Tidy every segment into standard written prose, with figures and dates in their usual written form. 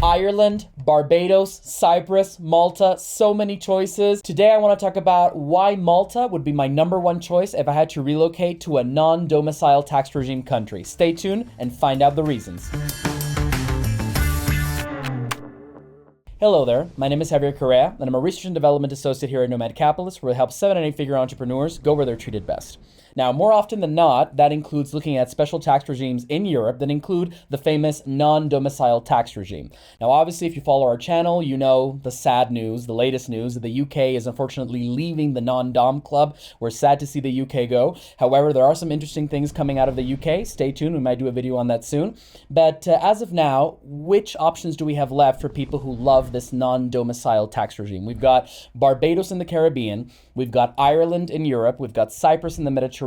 Ireland, Barbados, Cyprus, Malta, so many choices. Today I want to talk about why Malta would be my number one choice if I had to relocate to a non-domiciled tax regime country. Stay tuned and find out the reasons. Hello there, my name is Javier Correa, and I'm a Research and Development Associate here at Nomad Capitalist, where we help 7 and 8-figure entrepreneurs go where they're treated best. Now, more often than not, that includes looking at special tax regimes in Europe that include the famous non-domiciled tax regime. Now, obviously, if you follow our channel, you know the sad news, the latest news, that the UK is unfortunately leaving the non-dom club. We're sad to see the UK go. However, there are some interesting things coming out of the UK. Stay tuned, we might do a video on that soon. But as of now, which options do we have left for people who love this non-domiciled tax regime? We've got Barbados in the Caribbean, we've got Ireland in Europe, we've got Cyprus in the Mediterranean,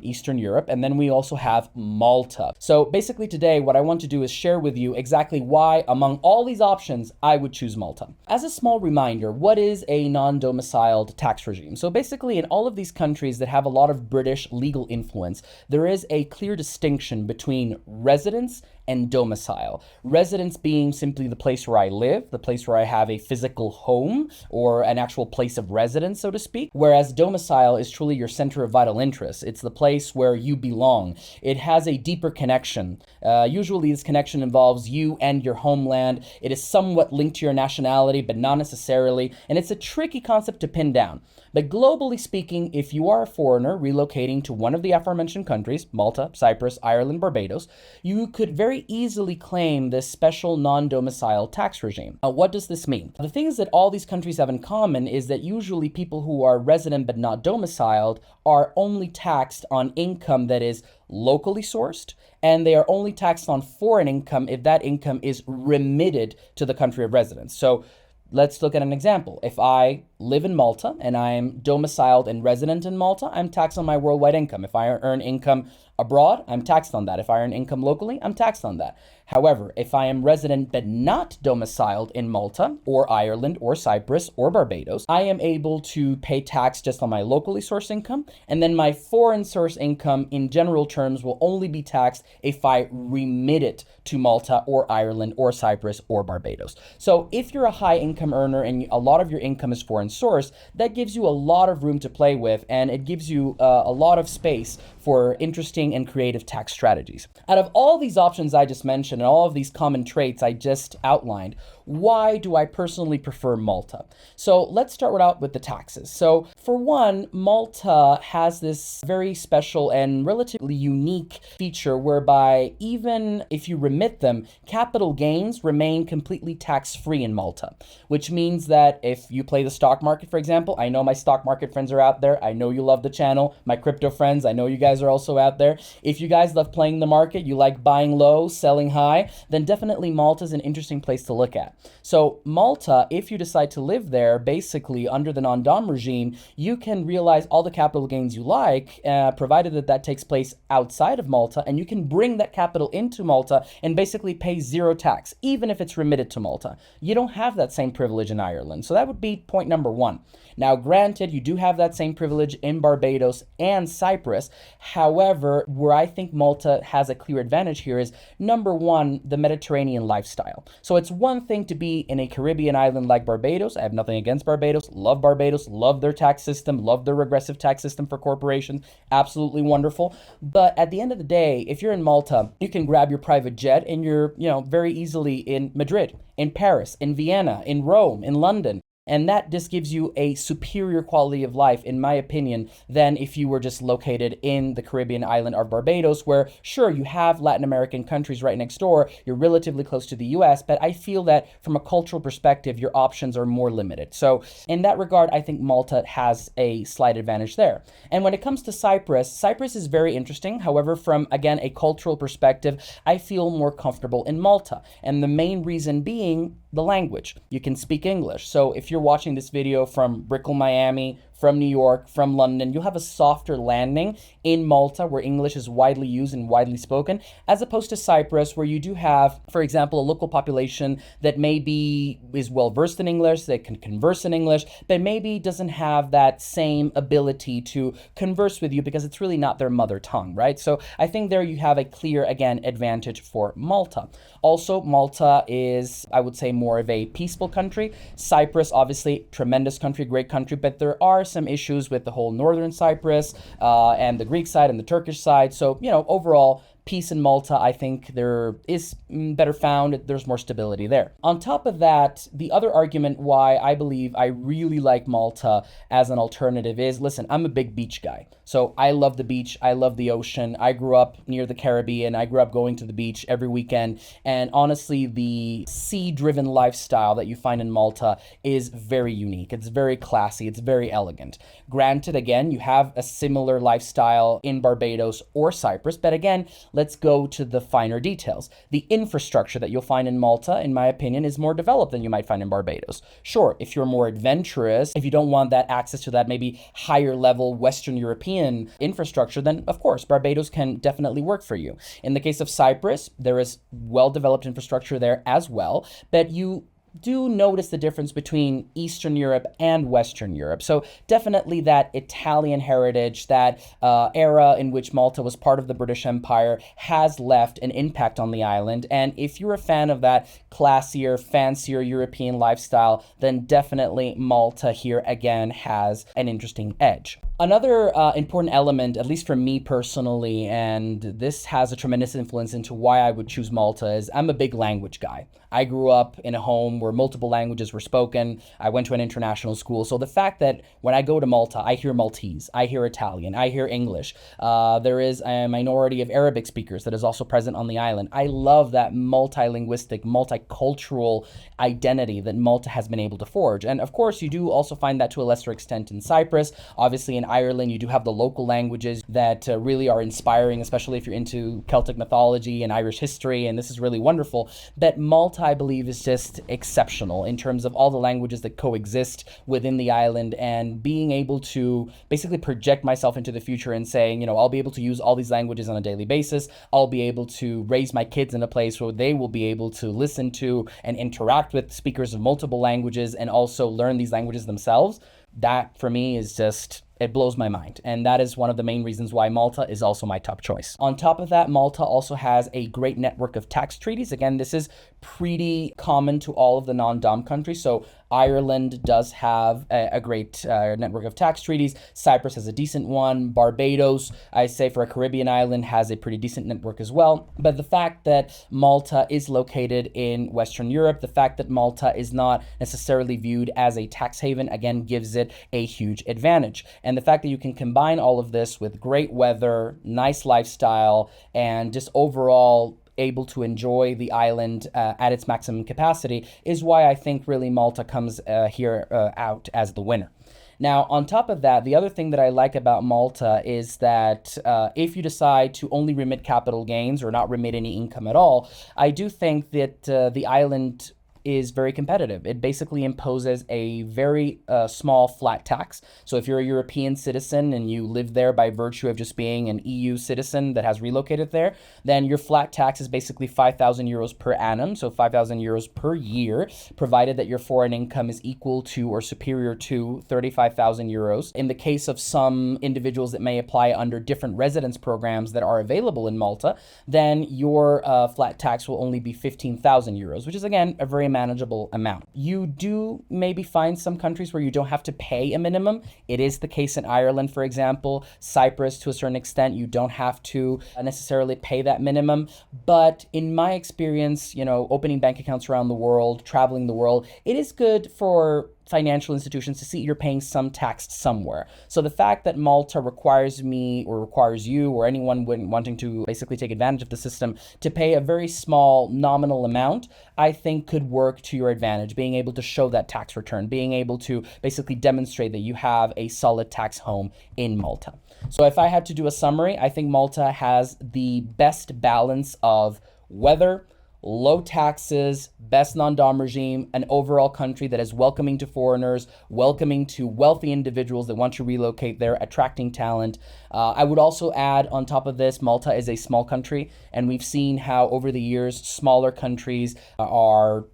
Eastern Europe, and then we also have Malta. So basically today, what I want to do is share with you exactly why, among all these options, I would choose Malta. As a small reminder, what is a non-domiciled tax regime? So basically, in all of these countries that have a lot of British legal influence, there is a clear distinction between residence and domicile. Residence being simply the place where I live, the place where I have a physical home or an actual place of residence, so to speak. Whereas domicile is truly your center of vital interest. It's the place where you belong. It has a deeper connection. Usually this connection involves you and your homeland. It is somewhat linked to your nationality, but not necessarily. And it's a tricky concept to pin down. But globally speaking, if you are a foreigner relocating to one of the aforementioned countries, Malta, Cyprus, Ireland, Barbados, you could very easily claim this special non-domiciled tax regime. Now, what does this mean? The things that all these countries have in common is that usually people who are resident but not domiciled are only taxed on income that is locally sourced, and they are only taxed on foreign income if that income is remitted to the country of residence. So let's look at an example. If I live in Malta and I am domiciled and resident in Malta, I'm taxed on my worldwide income. If I earn income abroad, I'm taxed on that. If I earn income locally, I'm taxed on that. However, if I am resident but not domiciled in Malta or Ireland or Cyprus or Barbados, I am able to pay tax just on my locally sourced income, and then my foreign source income in general terms will only be taxed if I remit it to Malta or Ireland or Cyprus or Barbados. So if you're a high income earner and a lot of your income is foreign source, that gives you a lot of room to play with, and it gives you a lot of space for interesting and creative tax strategies. Out of all these options I just mentioned and all of these common traits I just outlined, why do I personally prefer Malta? So let's start out with the taxes. So for one, Malta has this very special and relatively unique feature whereby even if you remit them, capital gains remain completely tax-free in Malta, which means that if you play the stock market, for example, I know my stock market friends are out there. I know you love the channel. My crypto friends, I know you guys are also out there. If you guys love playing the market, you like buying low, selling high, then definitely Malta is an interesting place to look at. So Malta, if you decide to live there, basically under the non-dom regime, you can realize all the capital gains you like, provided that that takes place outside of Malta, and you can bring that capital into Malta and basically pay zero tax, even if it's remitted to Malta. You don't have that same privilege in Ireland. So that would be point number one. Now, granted, you do have that same privilege in Barbados and Cyprus. However, where I think Malta has a clear advantage here is, number one, the Mediterranean lifestyle. So it's one thing to be in a Caribbean island like Barbados. I have nothing against Barbados, love their tax system, love their regressive tax system for corporations, absolutely wonderful. But at the end of the day, if you're in Malta, you can grab your private jet and you're, very easily in Madrid, in Paris, in Vienna, in Rome, in London. And that just gives you a superior quality of life, in my opinion, than if you were just located in the Caribbean island of Barbados, where, sure, you have Latin American countries right next door, you're relatively close to the US, but I feel that from a cultural perspective, your options are more limited. So in that regard, I think Malta has a slight advantage there. And when it comes to Cyprus, Cyprus is very interesting. However, from, again, a cultural perspective, I feel more comfortable in Malta. And the main reason being the language. You can speak English. So if you're watching this video from Brickell, Miami, from New York, from London, you'll have a softer landing in Malta, where English is widely used and widely spoken, as opposed to Cyprus, where you do have, for example, a local population that maybe is well versed in English, that can converse in English, but maybe doesn't have that same ability to converse with you because it's really not their mother tongue, right? So I think there you have a clear, again, advantage for Malta. Also, Malta is, I would say, more of a peaceful country. Cyprus, obviously, tremendous country, great country, but there are some issues with the whole northern Cyprus and the Greek side and the Turkish side. So, overall, peace in Malta, I think there is better found. There's more stability there. On top of that, the other argument why I believe I really like Malta as an alternative is, listen, I'm a big beach guy. So I love the beach. I love the ocean. I grew up near the Caribbean. I grew up going to the beach every weekend. And honestly, the sea-driven lifestyle that you find in Malta is very unique. It's very classy. It's very elegant. Granted, again, you have a similar lifestyle in Barbados or Cyprus, but again, let's go to the finer details. The infrastructure that you'll find in Malta, in my opinion, is more developed than you might find in Barbados. Sure, if you're more adventurous, if you don't want that access to that maybe higher level Western European infrastructure, then of course, Barbados can definitely work for you. In the case of Cyprus, there is well-developed infrastructure there as well, but you do notice the difference between Eastern Europe and Western Europe. So definitely that Italian heritage, that era in which Malta was part of the British Empire, has left an impact on the island. And if you're a fan of that classier, fancier European lifestyle, then definitely Malta here again has an interesting edge. Another important element, at least for me personally, and this has a tremendous influence into why I would choose Malta, is I'm a big language guy. I grew up in a home where multiple languages were spoken. I went to an international school. So the fact that when I go to Malta, I hear Maltese, I hear Italian, I hear English. There is a minority of Arabic speakers that is also present on the island. I love that multilinguistic, multicultural identity that Malta has been able to forge. And of course, you do also find that to a lesser extent in Cyprus. Obviously, in Ireland, you do have the local languages that really are inspiring, especially if you're into Celtic mythology and Irish history, and this is really wonderful. But Malta, I believe, is just exceptional in terms of all the languages that coexist within the island, and being able to basically project myself into the future and saying, I'll be able to use all these languages on a daily basis. I'll be able to raise my kids in a place where they will be able to listen to and interact with speakers of multiple languages and also learn these languages themselves. That, for me, is just... it blows my mind. And that is one of the main reasons why Malta is also my top choice. On top of that, Malta also has a great network of tax treaties. Again, this is pretty common to all of the non-dom countries. So Ireland does have a great network of tax treaties. Cyprus has a decent one. Barbados, I say for a Caribbean island, has a pretty decent network as well. But the fact that Malta is located in Western Europe, the fact that Malta is not necessarily viewed as a tax haven, again, gives it a huge advantage. And the fact that you can combine all of this with great weather, nice lifestyle, and just overall able to enjoy the island at its maximum capacity is why I think really Malta comes here out as the winner. Now, on top of that, the other thing that I like about Malta is that if you decide to only remit capital gains or not remit any income at all, I do think that the island is very competitive. It basically imposes a very small flat tax. So if you're a European citizen and you live there by virtue of just being an EU citizen that has relocated there, then your flat tax is basically 5,000 euros per annum, so 5,000 euros per year, provided that your foreign income is equal to or superior to 35,000 euros. In the case of some individuals that may apply under different residence programs that are available in Malta, then your flat tax will only be 15,000 euros, which is again a very manageable amount. You do maybe find some countries where you don't have to pay a minimum. It is the case in Ireland, for example. Cyprus, to a certain extent, you don't have to necessarily pay that minimum. But in my experience, opening bank accounts around the world, traveling the world, it is good for financial institutions to see you're paying some tax somewhere. So the fact that Malta requires me or requires you or anyone wanting to basically take advantage of the system to pay a very small nominal amount, I think could work to your advantage, being able to show that tax return, being able to basically demonstrate that you have a solid tax home in Malta. So if I had to do a summary, I think Malta has the best balance of weather, low taxes, best non-dom regime, an overall country that is welcoming to foreigners, welcoming to wealthy individuals that want to relocate there, attracting talent. I would also add on top of this, Malta is a small country, and we've seen how over the years, smaller countries are,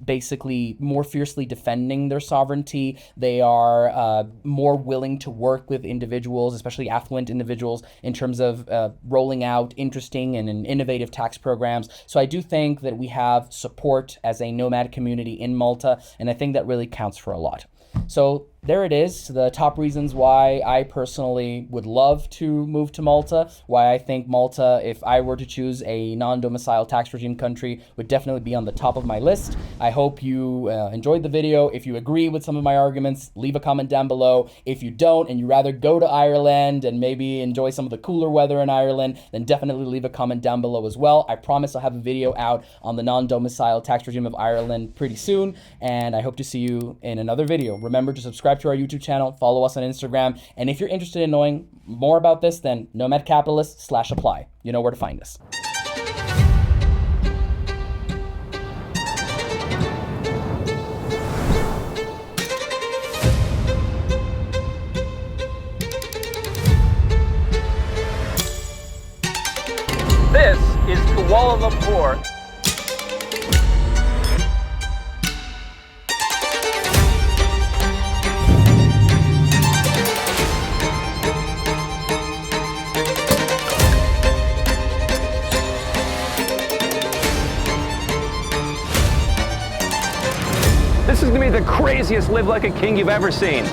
basically more fiercely defending their sovereignty. They are more willing to work with individuals, especially affluent individuals, in terms of rolling out interesting and innovative tax programs. So I do think that we have support as a nomad community in Malta, and I think that really counts for a lot. So there it is, the top reasons why I personally would love to move to Malta, why I think Malta, if I were to choose a non-domiciled tax regime country, would definitely be on the top of my list. I hope you enjoyed the video. If you agree with some of my arguments, leave a comment down below. If you don't and you rather go to Ireland and maybe enjoy some of the cooler weather in Ireland, then definitely leave a comment down below as well. I promise I'll have a video out on the non-domiciled tax regime of Ireland pretty soon, and I hope to see you in another video. Remember to subscribe to our YouTube channel, follow us on Instagram, and if you're interested in knowing more about this, then Nomad Capitalist /apply. You know where to find us. This is Kuala Lumpur. This is gonna be the craziest live like a king you've ever seen.